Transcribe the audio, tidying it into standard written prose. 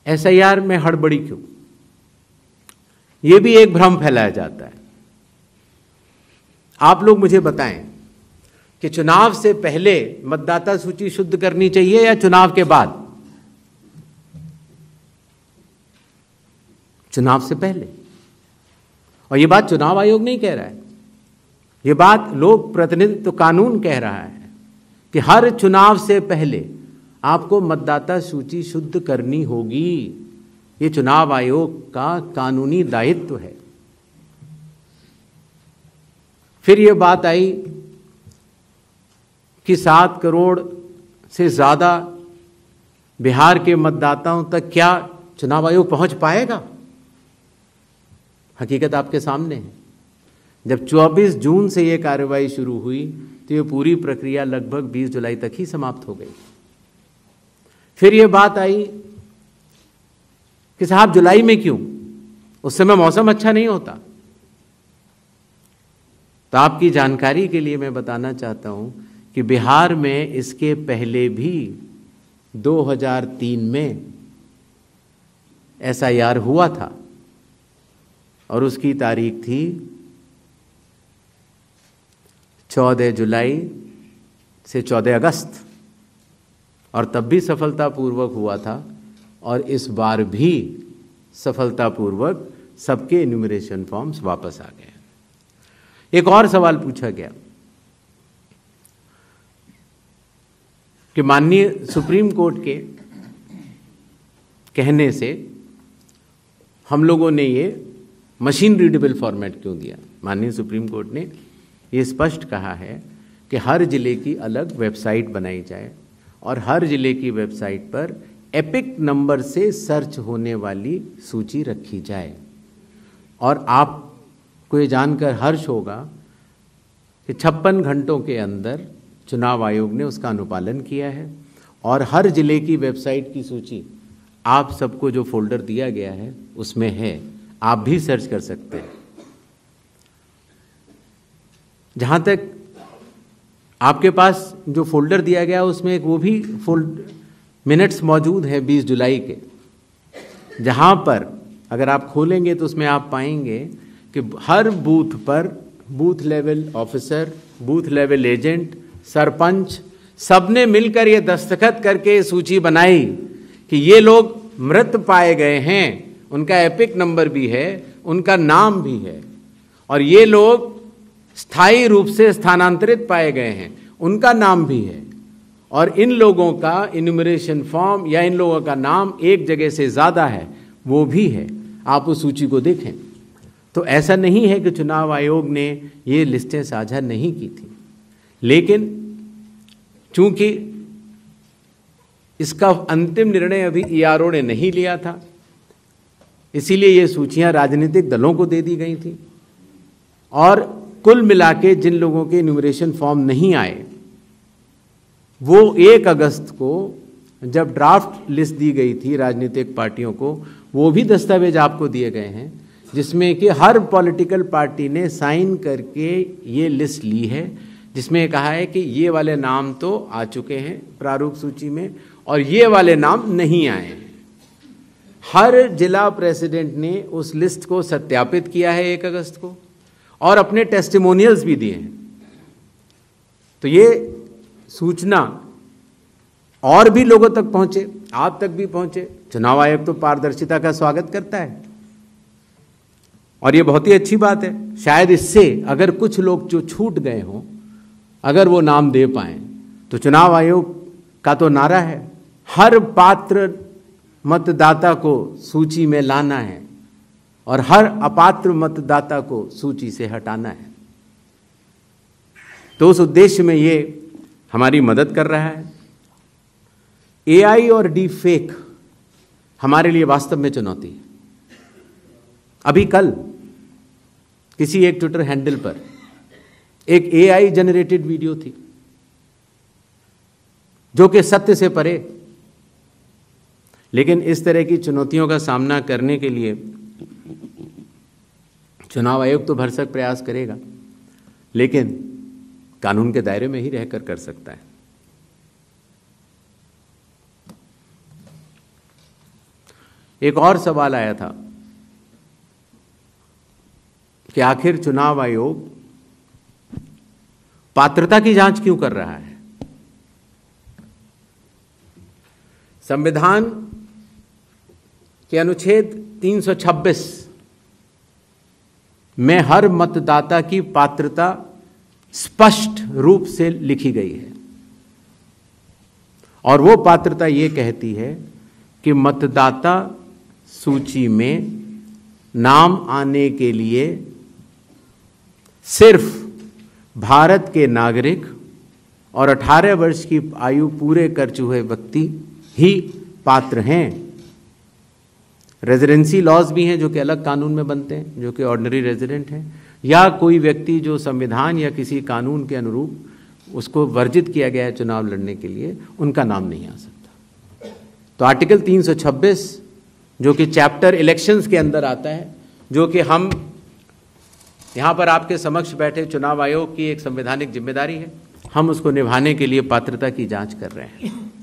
SIR में हड़बड़ी क्यों? ये भी एक भ्रम फैलाया जाता है। आप लोग मुझे बताएं कि चुनाव से पहले मतदाता सूची शुद्ध करनी चाहिए या चुनाव के बाद? चुनाव से पहले। और ये बात चुनाव आयोग नहीं कह रहा है, ये बात लोक प्रतिनिधित्व कानून कह रहा है कि हर चुनाव से पहले आपको मतदाता सूची शुद्ध करनी होगी। ये चुनाव आयोग का कानूनी दायित्व है। फिर ये बात आई कि 7 करोड़ से ज़्यादा बिहार के मतदाताओं तक क्या चुनाव आयोग पहुंच पाएगा? हकीकत आपके सामने है। जब 24 जून से ये कार्रवाई शुरू हुई तो ये पूरी प्रक्रिया लगभग 20 जुलाई तक ही समाप्त हो गई। फिर ये बात आई कि साहब जुलाई में क्यों? उस समय मौसम अच्छा नहीं होता। तो आपकी जानकारी के लिए मैं बताना चाहता हूं कि बिहार में इसके पहले भी 2003 में एसआईआर हुआ था और उसकी तारीख थी 14 जुलाई से 14 अगस्त और तब भी सफलतापूर्वक हुआ था और इस बार भी सफलतापूर्वक सबके एन्यूमरेशन फॉर्म्स वापस आ गए। एक और सवाल पूछा गया कि माननीय सुप्रीम कोर्ट के कहने से हम लोगों ने ये मशीन रीडेबल फॉर्मेट क्यों दिया? माननीय सुप्रीम कोर्ट ने ये स्पष्ट कहा है कि हर जिले की अलग वेबसाइट बनाई जाए और हर जिले की वेबसाइट पर एपिक नंबर से सर्च होने वाली सूची रखी जाए। और आपको ये जानकर हर्ष होगा कि 56 घंटों के अंदर चुनाव आयोग ने उसका अनुपालन किया है और हर जिले की वेबसाइट की सूची आप सबको जो फोल्डर दिया गया है उसमें है, आप भी सर्च कर सकते हैं। जहाँ तक आपके पास जो फोल्डर दिया गया उसमें एक वो भी मिनट्स मौजूद है 20 जुलाई के, जहाँ पर अगर आप खोलेंगे तो उसमें आप पाएंगे कि हर बूथ पर booth level officer, booth level agent, sarpanch सबने मिलकर ये दस्तखत करके सूची बनाई कि ये लोग मृत पाए गए हैं, उनका एपिक नंबर भी है, उनका नाम भी है, और ये लोग स्थायी रूप से स्थानांतरित पाए गए हैं, उनका नाम भी है, और इन लोगों का इन्यूमरेशन फॉर्म या इन लोगों का नाम एक जगह से ज़्यादा है वो भी है। आप उस सूची को देखें। तो ऐसा नहीं है कि चुनाव आयोग ने ये लिस्टें साझा नहीं की थी, लेकिन चूंकि इसका अंतिम निर्णय अभी ईआरओ ने नहीं लिया था, इसीलिए ये सूचियां राजनीतिक दलों को दे दी गई थी। और कुल मिला के जिन लोगों के इन्यूमरेशन फॉर्म नहीं आए वो 1 अगस्त को जब ड्राफ्ट लिस्ट दी गई थी राजनीतिक पार्टियों को, वो भी दस्तावेज आपको दिए गए हैं जिसमें कि हर पॉलिटिकल पार्टी ने साइन करके ये लिस्ट ली है, जिसमें कहा है कि ये वाले नाम तो आ चुके हैं प्रारूप सूची में और ये वाले नाम नहीं आए हैं। हर जिला प्रेसिडेंट ने उस लिस्ट को सत्यापित किया है 1 अगस्त को और अपने टेस्टिमोनियल्स भी दिए हैं। तो ये सूचना और भी लोगों तक पहुंचे, आप तक भी पहुंचे। चुनाव आयोग तो पारदर्शिता का स्वागत करता है और ये बहुत ही अच्छी बात है। शायद इससे अगर कुछ लोग जो छूट गए हों अगर वो नाम दे पाएं, तो चुनाव आयोग का तो नारा है हर पात्र मतदाता को सूची में लाना है और हर अपात्र मतदाता को सूची से हटाना है। तो उस उद्देश्य में ये हमारी मदद कर रहा है। एआई और डी फेक हमारे लिए वास्तव में चुनौती है। अभी कल किसी एक ट्विटर हैंडल पर एक एआई जनरेटेड वीडियो थी जो कि सत्य से परे, लेकिन इस तरह की चुनौतियों का सामना करने के लिए चुनाव आयोग तो भरसक प्रयास करेगा, लेकिन कानून के दायरे में ही रहकर कर सकता है। एक और सवाल आया था कि आखिर चुनाव आयोग पात्रता की जांच क्यों कर रहा है। संविधान के अनुच्छेद 326 में हर मतदाता की पात्रता स्पष्ट रूप से लिखी गई है और वो पात्रता ये कहती है कि मतदाता सूची में नाम आने के लिए सिर्फ भारत के नागरिक और 18 वर्ष की आयु पूरे कर चुके व्यक्ति ही पात्र हैं। रेजिडेंसी लॉज भी हैं जो कि अलग कानून में बनते हैं, जो कि ऑर्डिनरी रेजिडेंट हैं, या कोई व्यक्ति जो संविधान या किसी कानून के अनुरूप उसको वर्जित किया गया है चुनाव लड़ने के लिए, उनका नाम नहीं आ सकता। तो आर्टिकल 326 जो कि चैप्टर इलेक्शंस के अंदर आता है, जो कि हम यहाँ पर आपके समक्ष बैठे चुनाव आयोग की एक संवैधानिक जिम्मेदारी है, हम उसको निभाने के लिए पात्रता की जांच कर रहे हैं।